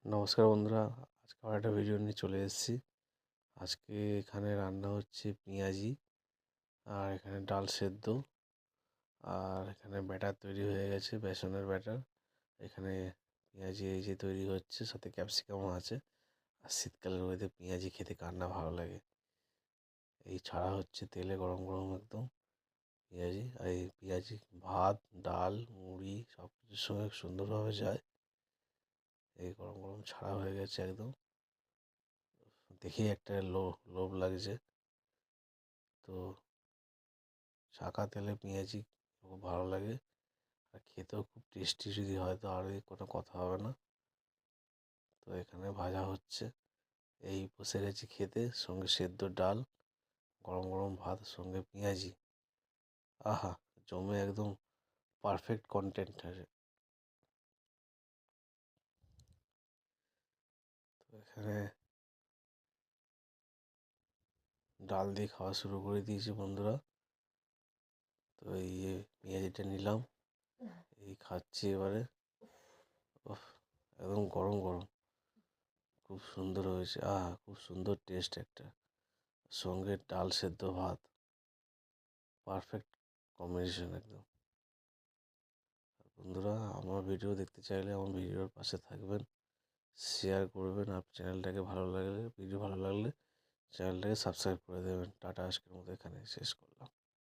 নমস্কার বন্ধুরা, আজকে আবার একটা ভিডিও নিয়ে চলে এসেছি। আজকে এখানে রান্না হচ্ছে পেঁয়াজি, আর এখানে ডাল সেদ্ধ, আর এখানে ব্যাটার তৈরি হয়ে গেছে, বেসনের ব্যাটার। এখানে পেঁয়াজি এই যে তৈরি হচ্ছে, সাথে ক্যাপসিকামও আছে। আর শীতকালের ওয়েতে পেঁয়াজি খেতে কার না ভালো লাগে। এই ছাড়া হচ্ছে তেলে গরম গরম একদম পেঁয়াজি, আর এই পেঁয়াজি ভাত, ডাল, মুড়ি সব কিছুর সঙ্গে সুন্দরভাবে যায়। এই গরম গরম ছাড়া হয়ে গেছে একদম, দেখেই একটা লোভ লাগছে। তো ছাঁকা তেলে পেঁয়াজি খুব ভালো লাগে, আর খেতেও খুব টেস্টি যদি হয় তো আর কোনো কথা হবে না। তো এখানে ভাজা হচ্ছে, এই বসে গেছি খেতে, সঙ্গে সেদ্ধ ডাল, গরম গরম ভাত, সঙ্গে পেঁয়াজি। আহা, জমে একদম পারফেক্ট কন্টেন্ট আছে। তো এখানে ডাল দিয়ে খাওয়া শুরু করে দিয়েছি বন্ধুরা। তো এই পেঁয়াজিটা নিলাম, এই খাচ্ছি এবারে। ওহ, একদম গরম গরম, খুব সুন্দর হয়েছে। খুব সুন্দর টেস্ট একটা, সঙ্গে ডাল সেদ্ধ ভাত, পারফেক্ট কম্বিনেশন একদম। বন্ধুরা, আমার ভিডিও দেখতে চাইলে আমার ভিডিওর পাশে থাকবেন, শেয়ার করবেন, আর চ্যানেলটাকে ভালো লাগলে চ্যানেলটাকে সাবস্ক্রাইব করে দেবেন। টাটা, আজকের মতো এখানে শেষ করলাম।